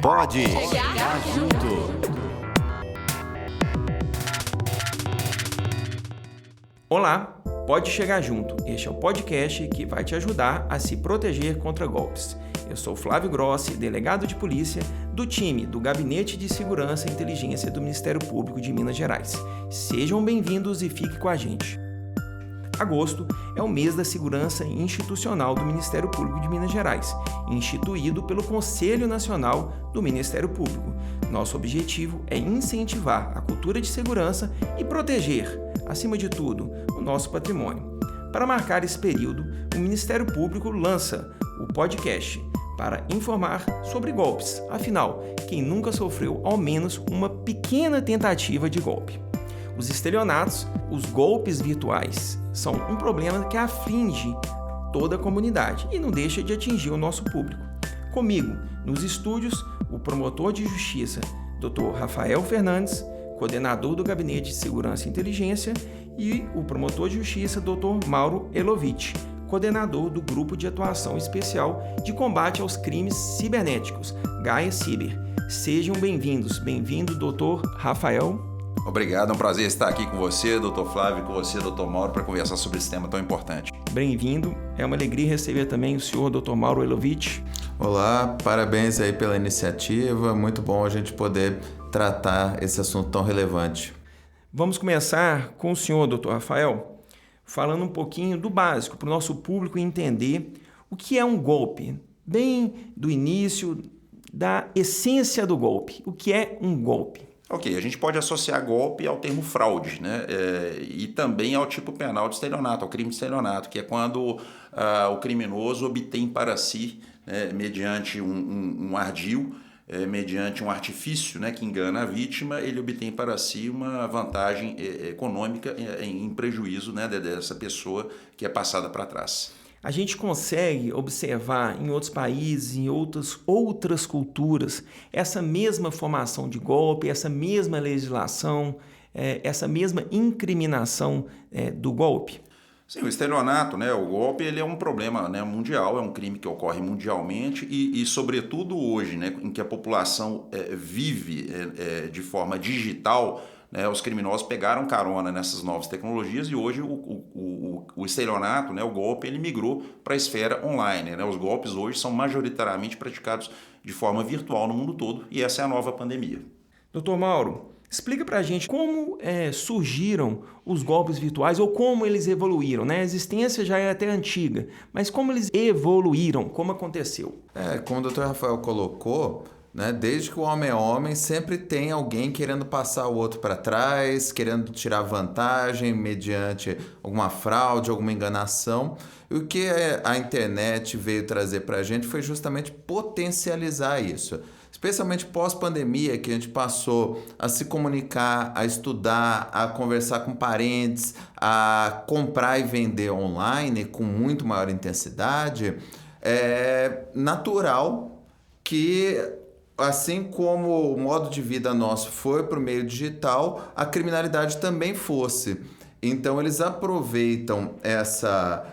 Pode chegar junto. Olá, pode chegar junto. Este é o podcast que vai te ajudar a se proteger contra golpes. Eu sou Flávio Grossi, delegado de polícia do time do Gabinete de Segurança e Inteligência do Ministério Público de Minas Gerais. Sejam bem-vindos e fique com a gente. Agosto é o mês da segurança institucional do Ministério Público de Minas Gerais, instituído pelo Conselho Nacional do Ministério Público. Nosso objetivo é incentivar a cultura de segurança e proteger, acima de tudo, o nosso patrimônio. Para marcar esse período, o Ministério Público lança o podcast para informar sobre golpes. Afinal, quem nunca sofreu ao menos uma pequena tentativa de golpe? Os estelionatos, os golpes virtuais, são um problema que aflige toda a comunidade e não deixa de atingir o nosso público. Comigo, nos estúdios, o promotor de justiça, Dr. Rafael Fernandes, coordenador do Gabinete de Segurança e Inteligência, e o promotor de justiça, Dr. Mauro Elovitch, coordenador do Grupo de Atuação Especial de Combate aos Crimes Cibernéticos, Gaia Ciber. Sejam bem-vindos. Bem-vindo, Dr. Rafael. Obrigado, é um prazer estar aqui com você, Dr. Flávio, com você, Dr. Mauro, para conversar sobre esse tema tão importante. Bem-vindo. É uma alegria receber também o senhor Dr. Mauro Elovitch. Olá, parabéns aí pela iniciativa. Muito bom a gente poder tratar esse assunto tão relevante. Vamos começar com o senhor, Dr. Rafael, falando um pouquinho do básico para o nosso público entender o que é um golpe, bem do início, da essência do golpe. O que é um golpe? Ok, a gente pode associar golpe ao termo fraude, né? E também ao tipo penal de estelionato, ao crime de estelionato, que é quando o criminoso obtém para si, né, mediante um ardil, mediante um artifício, né, que engana a vítima, ele obtém para si uma vantagem econômica em prejuízo, né, dessa pessoa que é passada para trás. A gente consegue observar em outros países, em outras culturas, essa mesma formação de golpe, essa mesma legislação, essa mesma incriminação do golpe? Sim, o estelionato, né, o golpe, ele é um problema, né, mundial, é um crime que ocorre mundialmente e sobretudo hoje, né, em que a população vive de forma digital, né, os criminosos pegaram carona nessas novas tecnologias e hoje o estelionato, né, o golpe, ele migrou para a esfera online. Né? Os golpes hoje são majoritariamente praticados de forma virtual no mundo todo e essa é a nova pandemia. Doutor Mauro, explica para a gente como surgiram os golpes virtuais ou como eles evoluíram. Né? A existência já é até antiga, mas como eles evoluíram, como aconteceu? Como o Dr. Rafael colocou, né, desde que o homem é homem, sempre tem alguém querendo passar o outro para trás, querendo tirar vantagem mediante alguma fraude, alguma enganação. E o que a internet veio trazer para a gente foi justamente potencializar isso. Especialmente pós-pandemia, que a gente passou a se comunicar, a estudar, a conversar com parentes, a comprar e vender online com muito maior intensidade, é natural que, assim como o modo de vida nosso foi para o meio digital, a criminalidade também fosse. Então, eles aproveitam essa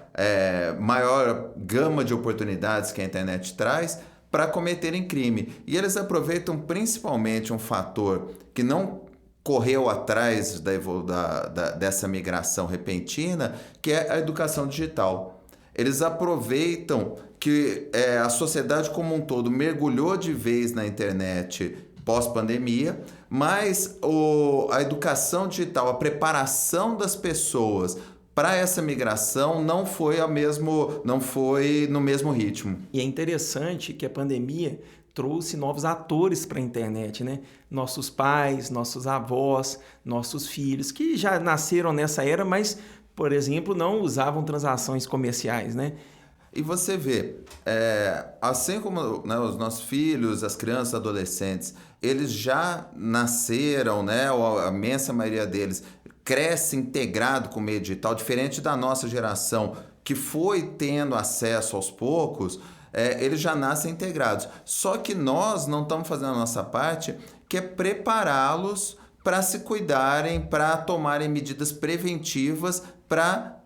maior gama de oportunidades que a internet traz para cometerem crime. E eles aproveitam principalmente um fator que não correu atrás dessa migração repentina, que é a educação digital. Eles aproveitam que a sociedade como um todo mergulhou de vez na internet pós-pandemia, mas a educação digital, a preparação das pessoas para essa migração não foi no mesmo ritmo. E é interessante que a pandemia trouxe novos atores para a internet, né? Nossos pais, nossos avós, nossos filhos, que já nasceram nessa era, mas, por exemplo, não usavam transações comerciais, né? E você vê, assim como, né, os nossos filhos, as crianças, adolescentes, eles já nasceram, né, a imensa maioria deles cresce integrado com o meio digital, diferente da nossa geração, que foi tendo acesso aos poucos, eles já nascem integrados. Só que nós não estamos fazendo a nossa parte, que é prepará-los para se cuidarem, para tomarem medidas preventivas, para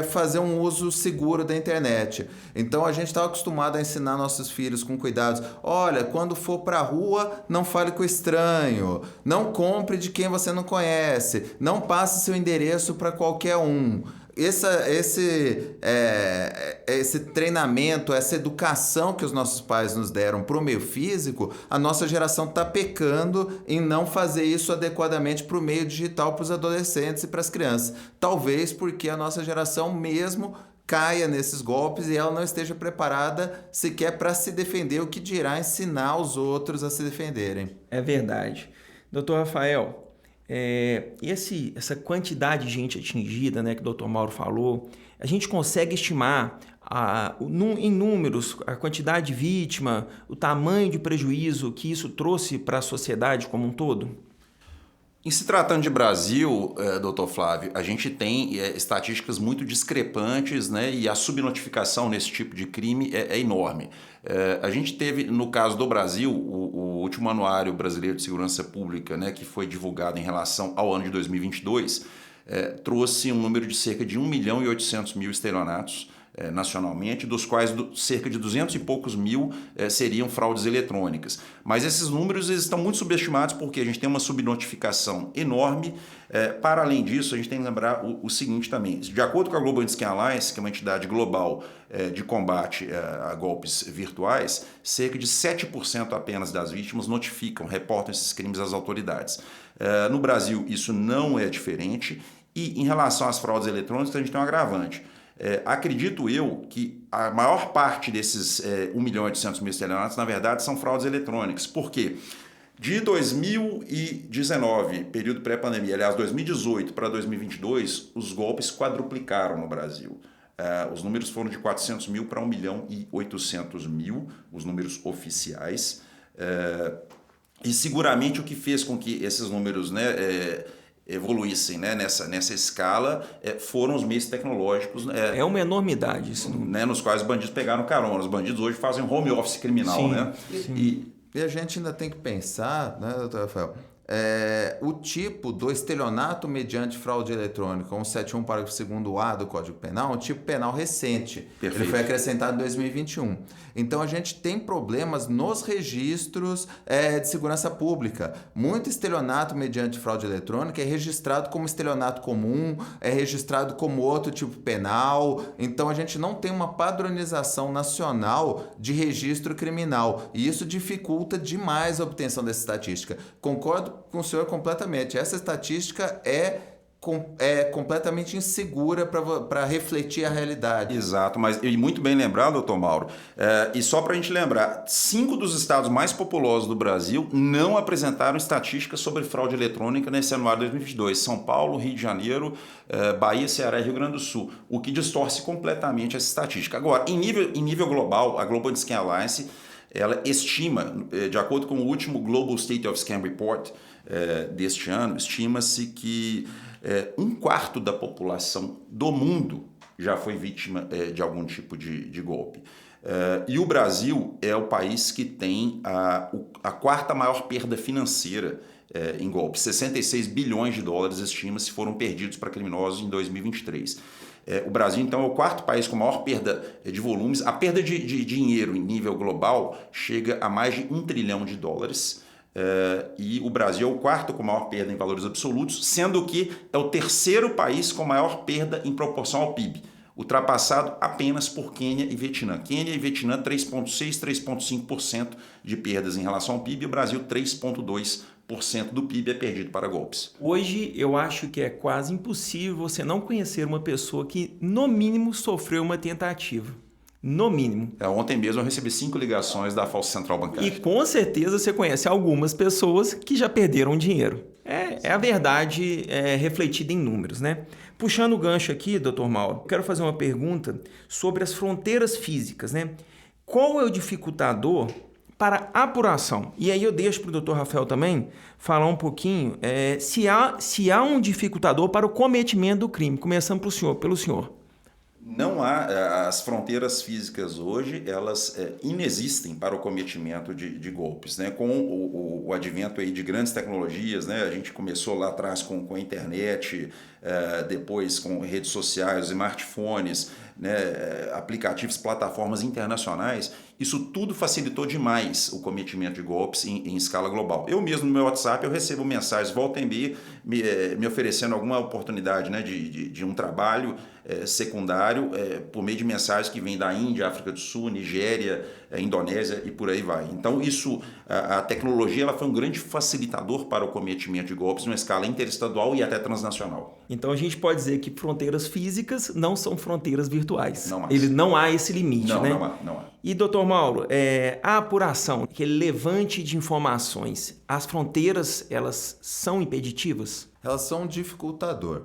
fazer um uso seguro da internet. Então a gente está acostumado a ensinar nossos filhos com cuidados. Olha, quando for para a rua, não fale com estranho, não compre de quem você não conhece, não passe seu endereço para qualquer um. Esse treinamento, essa educação que os nossos pais nos deram para o meio físico, a nossa geração está pecando em não fazer isso adequadamente para o meio digital, para os adolescentes e para as crianças. Talvez porque a nossa geração mesmo caia nesses golpes e ela não esteja preparada sequer para se defender, o que dirá ensinar os outros a se defenderem. É verdade. Doutor Rafael, essa quantidade de gente atingida, né, que o Dr. Mauro falou, a gente consegue estimar em números a quantidade de vítima, o tamanho de prejuízo que isso trouxe para a sociedade como um todo? Em se tratando de Brasil, doutor Flávio, a gente tem estatísticas muito discrepantes, né, e a subnotificação nesse tipo de crime é enorme. A gente teve, no caso do Brasil, o último Anuário Brasileiro de Segurança Pública, né, que foi divulgado em relação ao ano de 2022, trouxe um número de cerca de 1.800.000 estelionatos nacionalmente, dos quais cerca de 200 e poucos mil seriam fraudes eletrônicas. Mas esses números estão muito subestimados porque a gente tem uma subnotificação enorme. Para além disso, a gente tem que lembrar o seguinte também. De acordo com a Global Skin Alliance, que é uma entidade global de combate a golpes virtuais, cerca de 7% apenas das vítimas reportam esses crimes às autoridades. No Brasil, isso não é diferente. E em relação às fraudes eletrônicas, a gente tem um agravante. Acredito eu que a maior parte desses 1.800.000 estelionatos, na verdade, são fraudes eletrônicas. Por quê? De 2019, período pré-pandemia, aliás, 2018 para 2022, os golpes quadruplicaram no Brasil. Os números foram de 400 mil para 1.800.000, os números oficiais. E seguramente o que fez com que esses números, né, evoluíssem, né, nessa escala foram os meios tecnológicos. É uma enormidade isso. Né, nos quais os bandidos pegaram carona. Os bandidos hoje fazem home office criminal. Sim, né? sim. E a gente ainda tem que pensar, né, doutor Rafael, o tipo do estelionato mediante fraude eletrônica, 171, parágrafo 2º-A do Código Penal, um tipo penal recente. Perfeito. Ele foi acrescentado em 2021. Então, a gente tem problemas nos registros de segurança pública. Muito estelionato mediante fraude eletrônica é registrado como estelionato comum, é registrado como outro tipo penal. Então, a gente não tem uma padronização nacional de registro criminal. E isso dificulta demais a obtenção dessa estatística. Concordo com o senhor completamente. Essa estatística é completamente insegura para refletir a realidade. Exato, mas e muito bem lembrado, doutor Mauro. E só para a gente lembrar, 5 dos estados mais populosos do Brasil não apresentaram estatísticas sobre fraude eletrônica nesse anuário 2022. São Paulo, Rio de Janeiro, Bahia, Ceará e Rio Grande do Sul, o que distorce completamente essa estatística. Agora, em nível global, a Global Skin Alliance ela estima, de acordo com o último Global State of Scam Report deste ano, estima-se que 1/4 da população do mundo já foi vítima de algum tipo de golpe. E o Brasil é o país que tem a 4ª maior perda financeira em golpes. 66 bilhões de dólares estima-se foram perdidos para criminosos em 2023. O Brasil, então, é o 4º país com maior perda de volumes. A perda de dinheiro em nível global chega a mais de $1 trilhão. E o Brasil é o 4º com maior perda em valores absolutos, sendo que é o 3º país com maior perda em proporção ao PIB, ultrapassado apenas por Quênia e Vietnã. Quênia e Vietnã 3,6%, 3,5% de perdas em relação ao PIB, e o Brasil 3,2% do PIB é perdido para golpes. Hoje eu acho que é quase impossível você não conhecer uma pessoa que, no mínimo, sofreu uma tentativa. No mínimo. Ontem mesmo eu recebi 5 ligações da falsa central bancária. E com certeza você conhece algumas pessoas que já perderam dinheiro. É a verdade refletida em números, né? Puxando o gancho aqui, doutor Mauro, quero fazer uma pergunta sobre as fronteiras físicas, né? Qual é o dificultador para apuração? E aí eu deixo para o doutor Rafael também falar um pouquinho se há um dificultador para o cometimento do crime, começando pelo senhor. Não há, as fronteiras físicas hoje, elas inexistem para o cometimento de golpes, né? Com o advento aí de grandes tecnologias, né? A gente começou lá atrás com a internet, depois com redes sociais, smartphones, né? Aplicativos, plataformas internacionais. Isso tudo facilitou demais o cometimento de golpes em escala global. Eu mesmo no meu WhatsApp eu recebo mensagens volta e meia me oferecendo alguma oportunidade, né, de um trabalho secundário por meio de mensagens que vêm da Índia, África do Sul, Nigéria, Indonésia e por aí vai. Então a tecnologia ela foi um grande facilitador para o cometimento de golpes numa escala interestadual e até transnacional. Então a gente pode dizer que fronteiras físicas não são fronteiras virtuais. Não há. Não há esse limite, né? Não há. E, doutor Mauro, a apuração, aquele levante de informações, as fronteiras, elas são impeditivas? Elas são um dificultador.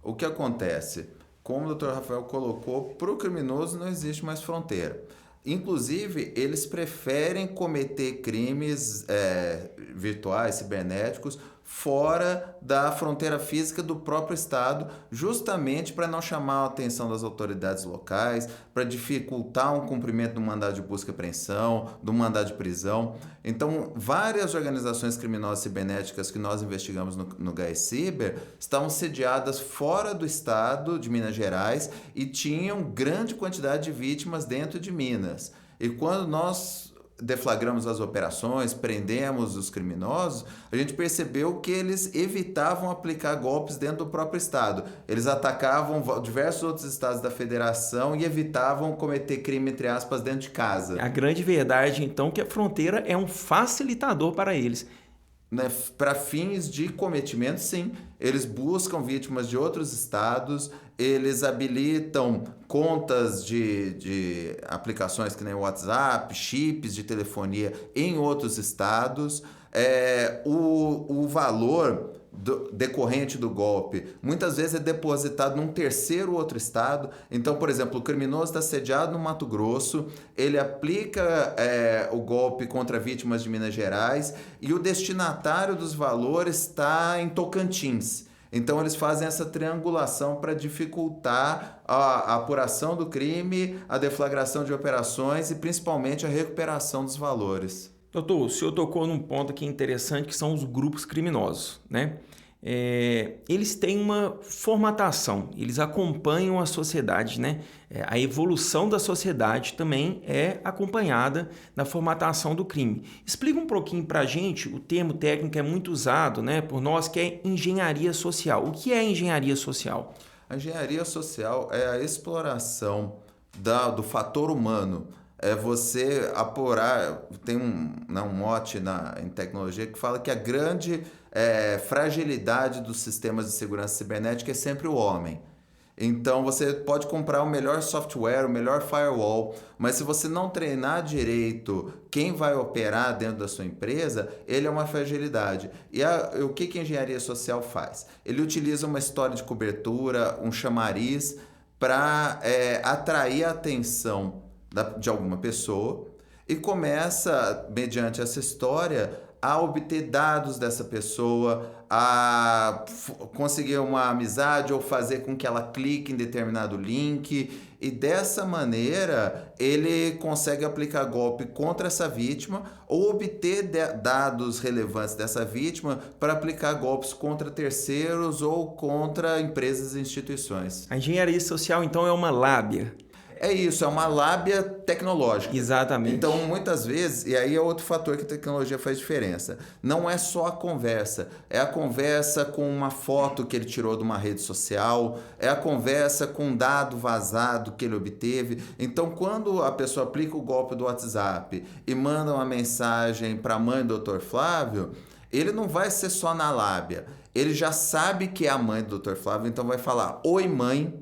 O que acontece? Como o Dr. Rafael colocou, para o criminoso não existe mais fronteira. Inclusive, eles preferem cometer crimes virtuais, cibernéticos, fora da fronteira física do próprio Estado, justamente para não chamar a atenção das autoridades locais, para dificultar um cumprimento do mandado de busca e apreensão, do mandado de prisão. Então, várias organizações criminosas cibernéticas que nós investigamos no GAE Ciber estavam sediadas fora do Estado de Minas Gerais e tinham grande quantidade de vítimas dentro de Minas. E quando nós deflagramos as operações, prendemos os criminosos, a gente percebeu que eles evitavam aplicar golpes dentro do próprio estado. Eles atacavam diversos outros estados da federação e evitavam cometer crime, entre aspas, dentro de casa. A grande verdade, então, é que a fronteira é um facilitador para eles. Né? Para fins de cometimento, sim. Eles buscam vítimas de outros estados, eles habilitam contas de aplicações que nem o WhatsApp, chips de telefonia em outros estados. O valor decorrente do golpe muitas vezes é depositado num terceiro outro estado. Então, por exemplo, o criminoso está sediado no Mato Grosso, ele aplica o golpe contra vítimas de Minas Gerais e o destinatário dos valores está em Tocantins. Então, eles fazem essa triangulação para dificultar a apuração do crime, a deflagração de operações e, principalmente, a recuperação dos valores. Doutor, o senhor tocou num ponto aqui interessante, que são os grupos criminosos, né? Eles têm uma formatação, eles acompanham a sociedade, né? A evolução da sociedade também é acompanhada na formatação do crime. Explica um pouquinho para a gente, o termo técnico é muito usado, né, por nós, que é engenharia social. O que é engenharia social? A engenharia social é a exploração do fator humano. É você apurar, tem um mote em tecnologia que fala que a grande fragilidade dos sistemas de segurança cibernética é sempre o homem. Então você pode comprar o melhor software, o melhor firewall, mas se você não treinar direito quem vai operar dentro da sua empresa, ele é uma fragilidade. E o que a engenharia social faz? Ele utiliza uma história de cobertura, um chamariz, para atrair a atenção de alguma pessoa e começa, mediante essa história, a obter dados dessa pessoa, a conseguir uma amizade ou fazer com que ela clique em determinado link, e dessa maneira ele consegue aplicar golpe contra essa vítima ou obter dados relevantes dessa vítima para aplicar golpes contra terceiros ou contra empresas e instituições. A engenharia social, então, é uma lábia. É isso, é uma lábia tecnológica. Exatamente. Então, muitas vezes, e aí é outro fator que a tecnologia faz diferença, não é só a conversa, é a conversa com uma foto que ele tirou de uma rede social, é a conversa com um dado vazado que ele obteve. Então, quando a pessoa aplica o golpe do WhatsApp e manda uma mensagem para a mãe do Dr. Flávio, ele não vai ser só na lábia, ele já sabe que é a mãe do Dr. Flávio, então vai falar: oi, mãe.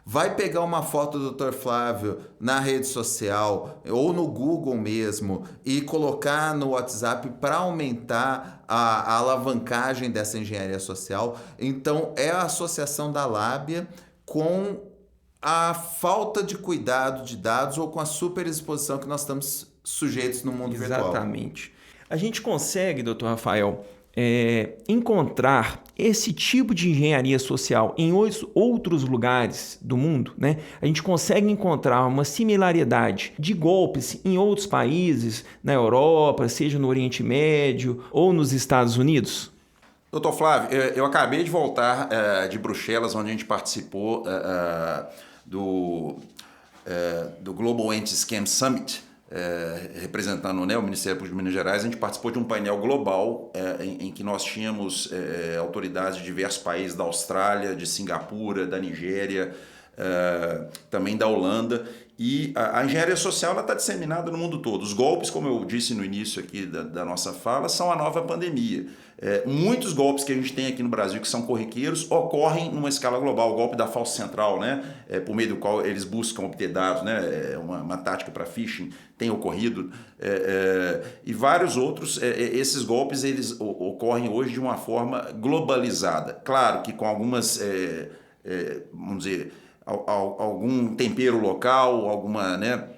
Vai pegar uma foto do Dr. Flávio na rede social ou no Google mesmo e colocar no WhatsApp para aumentar a alavancagem dessa engenharia social. Então, é a associação da lábia com a falta de cuidado de dados ou com a superexposição que nós estamos sujeitos no mundo virtual. Exatamente. A gente consegue, Dr. Rafael, encontrar esse tipo de engenharia social em outros lugares do mundo, né? A gente consegue encontrar uma similaridade de golpes em outros países, na Europa, seja no Oriente Médio ou nos Estados Unidos? Doutor Flávio, eu acabei de voltar de Bruxelas, onde a gente participou do Global Anti-Scam Summit, representando, né, o Ministério Público de Minas Gerais. A gente participou de um painel global em que nós tínhamos autoridades de diversos países, da Austrália, de Singapura, da Nigéria, também da Holanda. E a engenharia social está disseminada no mundo todo. Os golpes, como eu disse no início aqui da nossa fala, são a nova pandemia. Muitos golpes que a gente tem aqui no Brasil, que são corriqueiros, ocorrem numa escala global. O golpe da falsa central, né? Por meio do qual eles buscam obter dados, né? Uma tática para phishing tem ocorrido. E vários outros. Esses golpes eles ocorrem hoje de uma forma globalizada. Claro que com algumas, vamos dizer, algum tempero local, alguma, né,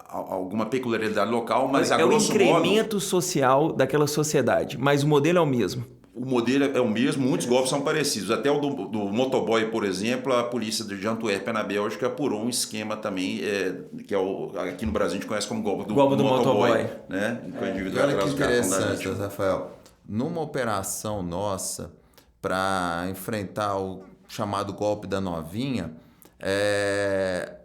alguma peculiaridade local, mas a grosso modo... É o incremento social daquela sociedade, mas o modelo é o mesmo. O modelo é o mesmo, muitos golpes são parecidos. Até o do motoboy, por exemplo, a polícia de Antuérpia, na Bélgica, apurou um esquema também, que aqui no Brasil a gente conhece como golpe do motoboy. Né? Olha que interessante, Rafael. Numa operação nossa para enfrentar o chamado golpe da novinha,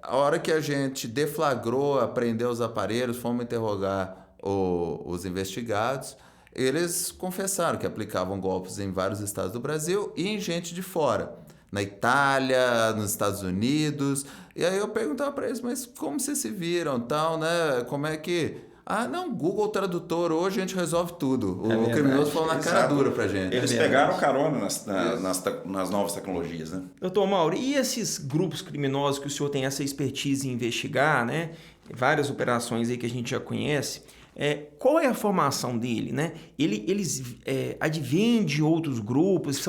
a hora que a gente deflagrou, apreendeu os aparelhos, fomos interrogar os investigados, eles confessaram que aplicavam golpes em vários estados do Brasil e em gente de fora, na Itália, nos Estados Unidos. E aí eu perguntava para eles, mas como vocês se viram, tal, né? Como é que... não, Google Tradutor, hoje a gente resolve tudo. O criminoso falou na cara dura pra gente. Eles pegaram carona nas novas tecnologias, né? Doutor Mauro, e esses grupos criminosos que o senhor tem essa expertise em investigar, né? Várias operações aí que a gente já conhece. Qual é a formação dele, né? Eles advêm de outros grupos,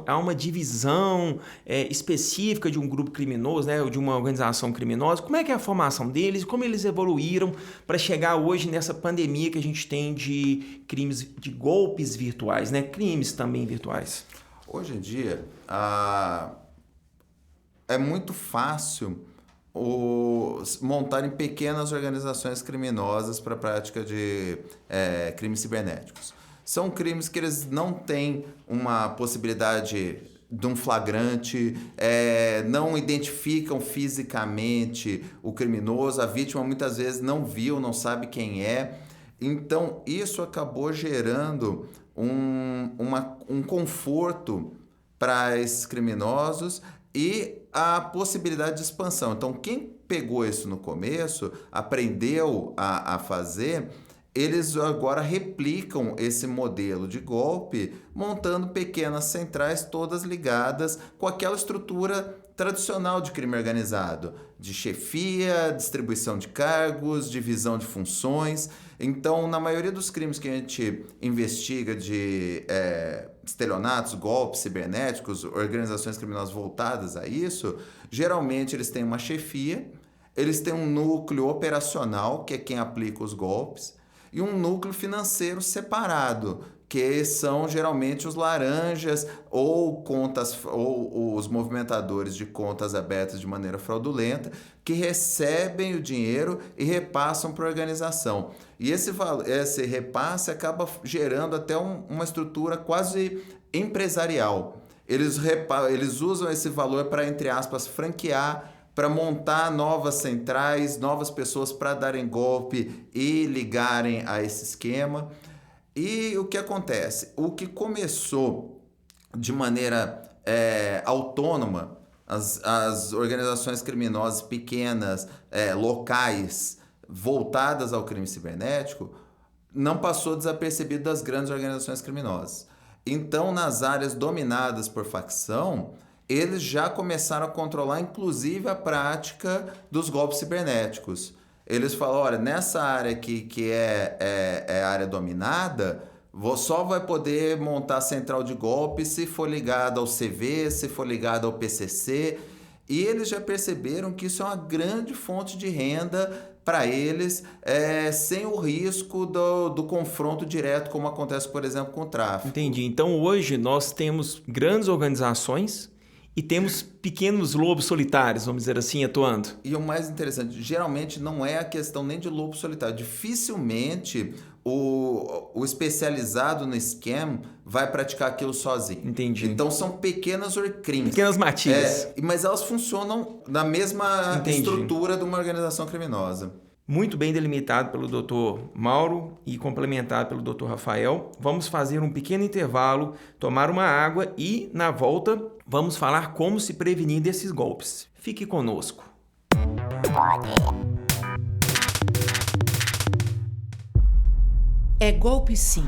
há uma divisão específica de um grupo criminoso, né? Ou de uma organização criminosa. Como é que é a formação deles? Como eles evoluíram para chegar hoje nessa pandemia que a gente tem de crimes, de golpes virtuais, né? Crimes também virtuais. Hoje em dia, é muito fácil montarem pequenas organizações criminosas para a prática de crimes cibernéticos. São crimes que eles não têm uma possibilidade de um flagrante, não identificam fisicamente o criminoso, a vítima muitas vezes não viu, não sabe quem é. Então, isso acabou gerando um conforto para esses criminosos e a possibilidade de expansão. Então, quem pegou isso no começo, aprendeu a fazer, eles agora replicam esse modelo de golpe, montando pequenas centrais todas ligadas com aquela estrutura tradicional de crime organizado, de chefia, distribuição de cargos, divisão de funções. Então, na maioria dos crimes que a gente investiga de estelionatos, golpes cibernéticos, organizações criminosas voltadas a isso, geralmente eles têm uma chefia, eles têm um núcleo operacional, que é quem aplica os golpes, e um núcleo financeiro separado, que são geralmente os laranjas ou os movimentadores de contas abertas de maneira fraudulenta, que recebem o dinheiro e repassam para a organização. E esse repasse acaba gerando até uma estrutura quase empresarial. Eles usam esse valor para, entre aspas, franquear, para montar novas centrais, novas pessoas para darem golpe e ligarem a esse esquema. E o que acontece? O que começou de maneira autônoma, as organizações criminosas pequenas, locais, voltadas ao crime cibernético, não passou desapercebido das grandes organizações criminosas. Então, nas áreas dominadas por facção, eles já começaram a controlar, inclusive, a prática dos golpes cibernéticos. Eles falam, olha, nessa área aqui que é a área dominada, só vai poder montar central de golpe se for ligado ao CV, se for ligado ao PCC. E eles já perceberam que isso é uma grande fonte de renda para eles, sem o risco do confronto direto, como acontece, por exemplo, com o tráfico. Entendi. Então hoje nós temos grandes organizações e temos pequenos lobos solitários, vamos dizer assim, atuando. E o mais interessante, geralmente não é a questão nem de lobo solitário. Dificilmente o especializado no scam vai praticar aquilo sozinho. Entendi. Então são pequenas crimes. Pequenas matilhas. Mas elas funcionam na mesma Entendi. Estrutura de uma organização criminosa. Muito bem delimitado pelo Dr. Mauro e complementado pelo Dr. Rafael. Vamos fazer um pequeno intervalo, tomar uma água e, na volta, vamos falar como se prevenir desses golpes. Fique conosco. É golpe sim.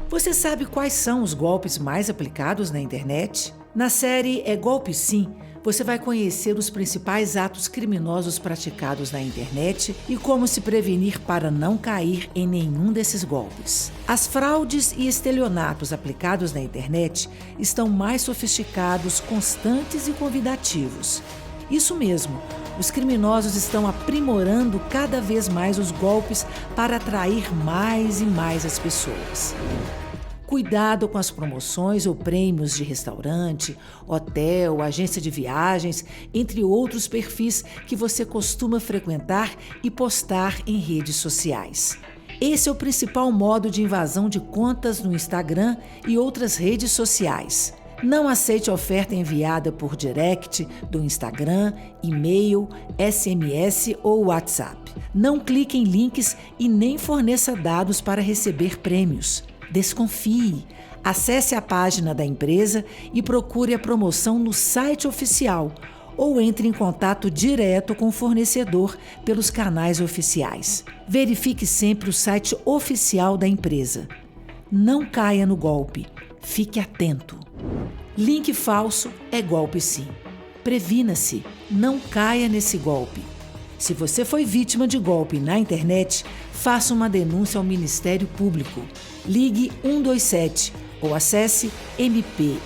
Você sabe quais são os golpes mais aplicados na internet? Na série É Golpe Sim, você vai conhecer os principais atos criminosos praticados na internet e como se prevenir para não cair em nenhum desses golpes. As fraudes e estelionatos aplicados na internet estão mais sofisticados, constantes e convidativos. Isso mesmo, os criminosos estão aprimorando cada vez mais os golpes para atrair mais e mais as pessoas. Cuidado com as promoções ou prêmios de restaurante, hotel, agência de viagens, entre outros perfis que você costuma frequentar e postar em redes sociais. Esse é o principal modo de invasão de contas no Instagram e outras redes sociais. Não aceite oferta enviada por direct do Instagram, e-mail, SMS ou WhatsApp. Não clique em links e nem forneça dados para receber prêmios. Desconfie. Acesse a página da empresa e procure a promoção no site oficial ou entre em contato direto com o fornecedor pelos canais oficiais. Verifique sempre o site oficial da empresa. Não caia no golpe. Fique atento. Link falso é golpe sim. Previna-se. Não caia nesse golpe. Se você foi vítima de golpe na internet, faça uma denúncia ao Ministério Público. Ligue 127 ou acesse mpmg.mp.br.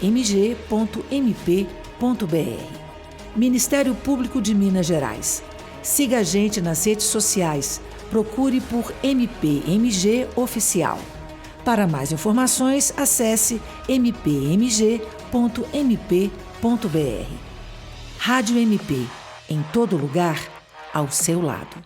Ministério Público de Minas Gerais. Siga a gente nas redes sociais. Procure por MPMG Oficial. Para mais informações, acesse mpmg.mp.br. Rádio MP. Em todo lugar, ao seu lado.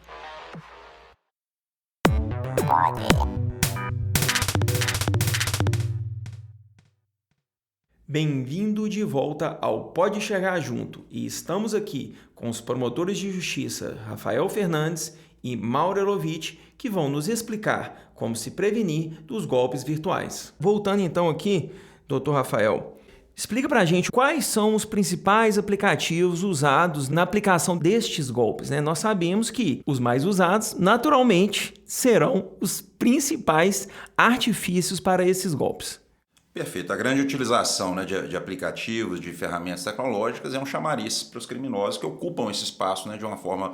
Bem-vindo de volta ao Pode Chegar Junto e estamos aqui com os promotores de justiça Rafael Fernandes e Mauro Elovitch, que vão nos explicar como se prevenir dos golpes virtuais. Voltando então aqui, Dr. Rafael, explica pra gente quais são os principais aplicativos usados na aplicação destes golpes, né? Nós sabemos que os mais usados, naturalmente, serão os principais artifícios para esses golpes. Perfeito. A grande utilização, né, de aplicativos, de ferramentas tecnológicas é um chamariz para os criminosos que ocupam esse espaço, né, de uma forma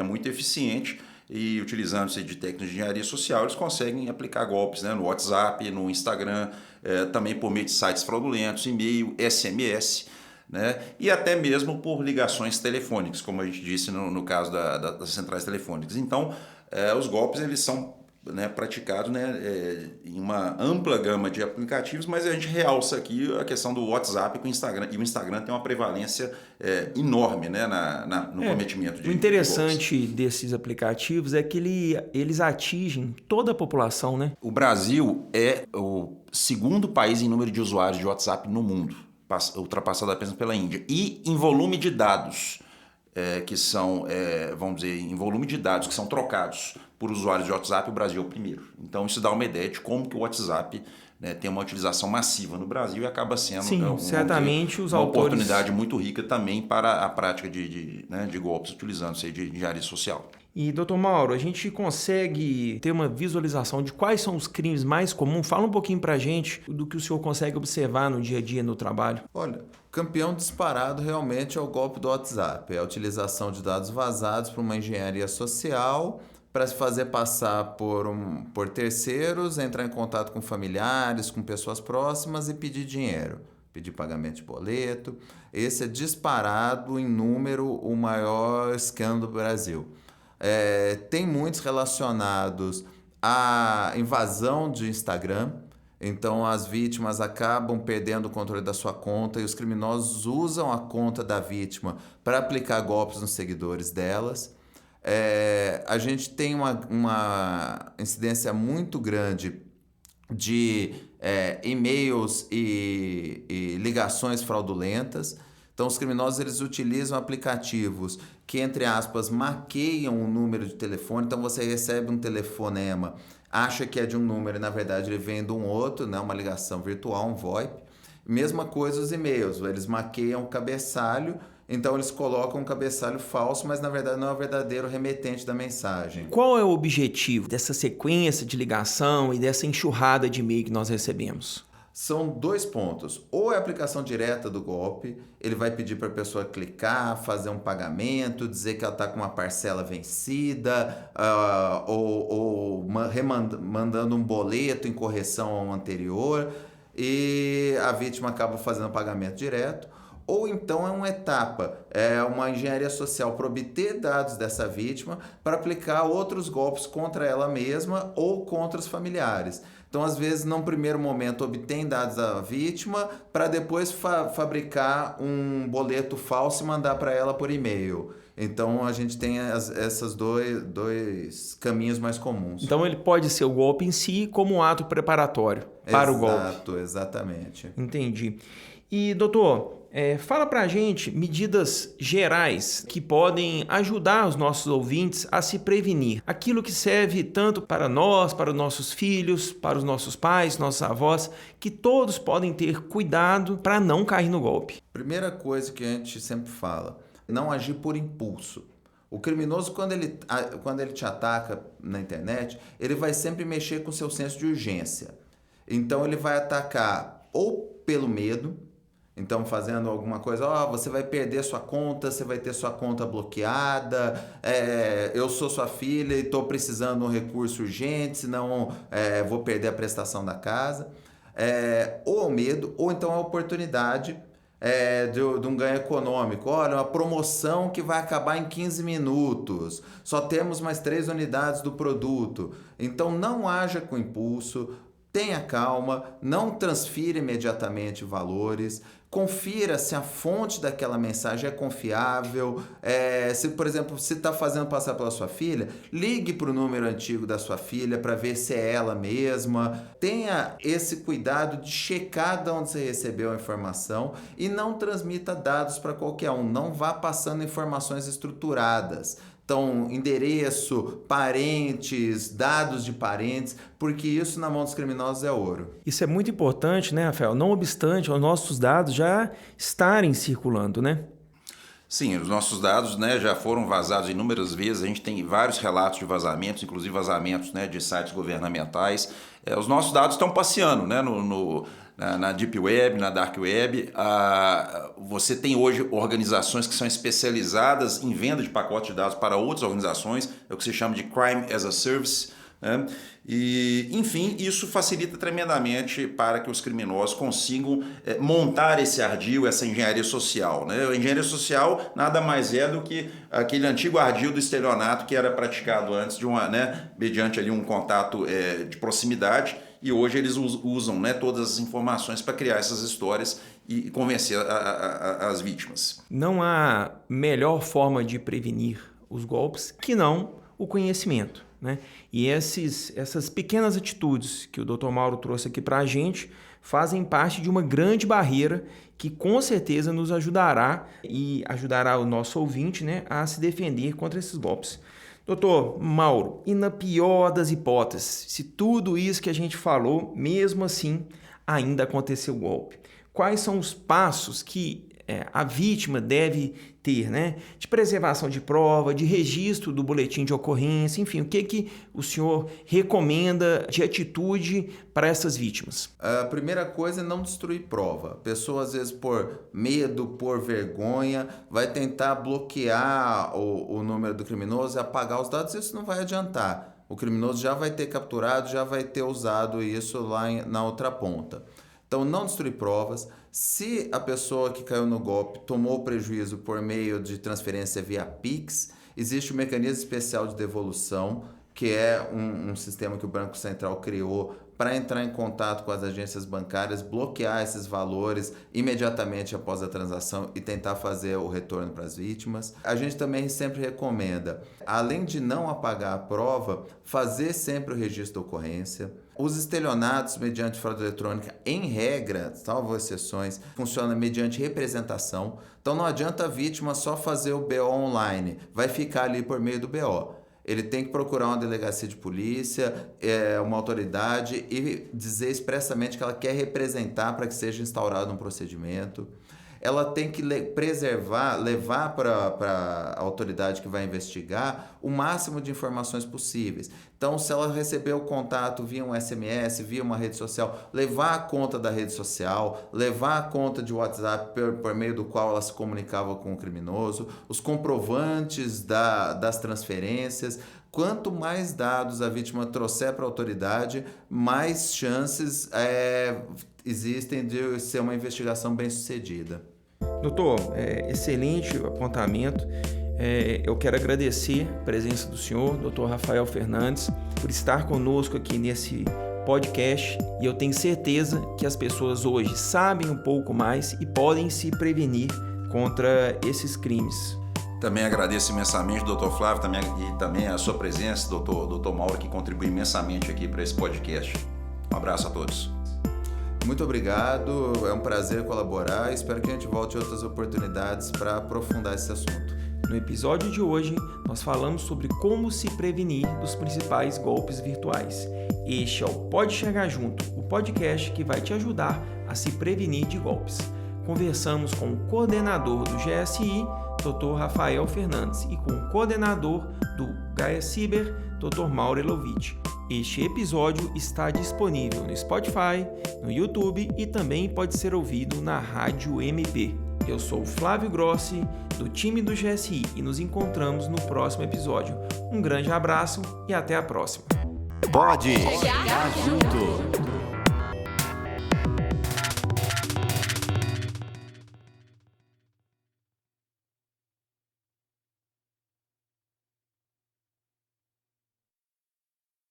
muito eficiente e utilizando-se de técnicas de engenharia social, eles conseguem aplicar golpes, né, no WhatsApp, no Instagram, também por meio de sites fraudulentos, e-mail, SMS, né, e até mesmo por ligações telefônicas, como a gente disse no caso das centrais telefônicas. Então, os golpes eles são praticados, em uma ampla gama de aplicativos, mas a gente realça aqui a questão do WhatsApp com o Instagram, e o Instagram tem uma prevalência enorme, né, no cometimento de O interessante desses aplicativos é que eles atingem toda a população, né? O Brasil é o segundo país em número de usuários de WhatsApp no mundo, ultrapassado apenas pela Índia, e em volume de dados, que são, vamos dizer, em volume de dados que são trocados por usuários de WhatsApp, o Brasil é o primeiro. Então isso dá uma ideia de como que o WhatsApp, né, tem uma utilização massiva no Brasil e acaba sendo certamente uma oportunidade muito rica também para a prática de golpes utilizando-se de engenharia social. E, doutor Mauro, a gente consegue ter uma visualização de quais são os crimes mais comuns? Fala um pouquinho pra gente do que o senhor consegue observar no dia a dia no trabalho. Olha, campeão disparado realmente é o golpe do WhatsApp. É a utilização de dados vazados para uma engenharia social para se fazer passar por terceiros, entrar em contato com familiares, com pessoas próximas e pedir dinheiro. Pedir pagamento de boleto. Esse é disparado em número o maior escândalo do Brasil. Tem muitos relacionados à invasão de Instagram. Então, as vítimas acabam perdendo o controle da sua conta e os criminosos usam a conta da vítima para aplicar golpes nos seguidores delas. A gente tem uma incidência muito grande de e-mails e ligações fraudulentas. Então, os criminosos eles utilizam aplicativos que, entre aspas, maqueiam o número de telefone. Então, você recebe um telefonema, acha que é de um número e, na verdade, ele vem de um outro, né? Uma ligação virtual, um VoIP. Mesma coisa os e-mails, eles maqueiam o cabeçalho, então eles colocam um cabeçalho falso, mas, na verdade, não é o verdadeiro remetente da mensagem. Qual é o objetivo dessa sequência de ligação e dessa enxurrada de e-mail que nós recebemos? São 2 pontos. Ou é a aplicação direta do golpe, ele vai pedir para a pessoa clicar, fazer um pagamento, dizer que ela está com uma parcela vencida, mandando um boleto em correção ao anterior, e a vítima acaba fazendo o pagamento direto. Ou então é uma etapa, é uma engenharia social para obter dados dessa vítima para aplicar outros golpes contra ela mesma ou contra os familiares. Então, às vezes, num primeiro momento, obtém dados da vítima para depois fabricar um boleto falso e mandar para ela por e-mail. Então, a gente tem esses dois caminhos mais comuns. Então, ele pode ser o golpe em si como um ato preparatório para o golpe. Exato, exatamente. Entendi. E, doutor, fala pra gente medidas gerais que podem ajudar os nossos ouvintes a se prevenir. Aquilo que serve tanto para nós, para os nossos filhos, para os nossos pais, nossos avós, que todos podem ter cuidado para não cair no golpe. Primeira coisa que a gente sempre fala, não agir por impulso. O criminoso, quando ele te ataca na internet, ele vai sempre mexer com o seu senso de urgência. Então, ele vai atacar ou pelo medo, então fazendo alguma coisa, você vai perder sua conta, você vai ter sua conta bloqueada, eu sou sua filha e estou precisando de um recurso urgente, senão vou perder a prestação da casa. Ou o medo, ou então a oportunidade de um ganho econômico. Olha, uma promoção que vai acabar em 15 minutos, só temos mais 3 unidades do produto. Então não haja com impulso, tenha calma, não transfira imediatamente valores, confira se a fonte daquela mensagem é confiável. Se, por exemplo, se está fazendo passar pela sua filha, ligue para o número antigo da sua filha para ver se é ela mesma. Tenha esse cuidado de checar de onde você recebeu a informação e não transmita dados para qualquer um. Não vá passando informações estruturadas. Então, endereço, parentes, dados de parentes, porque isso na mão dos criminosos é ouro. Isso é muito importante, né, Rafael? Não obstante os nossos dados já estarem circulando, né? Sim, os nossos dados, né, já foram vazados inúmeras vezes. A gente tem vários relatos de vazamentos, inclusive vazamentos, né, de sites governamentais. Os nossos dados estão passeando, né, na Deep Web, na Dark Web. Você tem hoje organizações que são especializadas em venda de pacotes de dados para outras organizações, é o que se chama de Crime as a Service, né? E, enfim, isso facilita tremendamente para que os criminosos consigam montar esse ardil, essa engenharia social, né? A engenharia social nada mais é do que aquele antigo ardil do estelionato que era praticado antes de mediante ali um contato de proximidade. E hoje eles usam, né, todas as informações para criar essas histórias e convencer as vítimas. Não há melhor forma de prevenir os golpes que não o conhecimento, né? E essas pequenas atitudes que o Dr. Mauro trouxe aqui para a gente fazem parte de uma grande barreira que com certeza nos ajudará e ajudará o nosso ouvinte, né, a se defender contra esses golpes. Doutor Mauro, e na pior das hipóteses, se tudo isso que a gente falou, mesmo assim, ainda aconteceu o golpe, quais são os passos que a vítima deve ter, né? De preservação de prova, de registro do boletim de ocorrência, enfim, o que o senhor recomenda de atitude para essas vítimas? A primeira coisa é não destruir prova. A pessoa, às vezes, por medo, por vergonha, vai tentar bloquear o número do criminoso e apagar os dados, isso não vai adiantar. O criminoso já vai ter capturado, já vai ter usado isso lá na outra ponta. Então, não destruir provas. Se a pessoa que caiu no golpe tomou prejuízo por meio de transferência via Pix, Existe o mecanismo especial de devolução, que é um sistema que o Banco Central criou para entrar em contato com as agências bancárias, bloquear esses valores imediatamente após a transação e tentar fazer o retorno para as vítimas. A gente também sempre recomenda, além de não apagar a prova, fazer sempre o registro da ocorrência. Os estelionatos mediante fraude eletrônica, em regra, salvo exceções, funcionam mediante representação. Então não adianta a vítima só fazer o BO online, vai ficar ali por meio do BO. Ele tem que procurar uma delegacia de polícia, uma autoridade e dizer expressamente que ela quer representar para que seja instaurado um procedimento. Ela tem que levar para a autoridade que vai investigar o máximo de informações possíveis. Então, se ela receber o contato via um SMS, via uma rede social, levar a conta da rede social, levar a conta de WhatsApp por meio do qual ela se comunicava com o criminoso, os comprovantes das transferências. Quanto mais dados a vítima trouxer para a autoridade, mais chances existem de ser uma investigação bem-sucedida. Doutor, excelente apontamento. Eu quero agradecer a presença do senhor, doutor Rafael Fernandes, por estar conosco aqui nesse podcast, e eu tenho certeza que as pessoas hoje sabem um pouco mais e podem se prevenir contra esses crimes. Também agradeço imensamente, doutor Flávio, e também a sua presença, doutor Mauro, que contribui imensamente aqui para esse podcast. Um abraço a todos. Muito obrigado, é um prazer colaborar e espero que a gente volte em outras oportunidades para aprofundar esse assunto. No episódio de hoje, nós falamos sobre como se prevenir dos principais golpes virtuais. Este é o Pode Chegar Junto, o podcast que vai te ajudar a se prevenir de golpes. Conversamos com o coordenador do GSI, Dr. Rafael Fernandes, e com o coordenador do Gaia Cyber, Dr. Mauro Elovitch. Este episódio está disponível no Spotify, no YouTube e também pode ser ouvido na Rádio MP. Eu sou o Flávio Grossi, do time do GSI, e nos encontramos no próximo episódio. Um grande abraço e até a próxima. Pode chegar junto.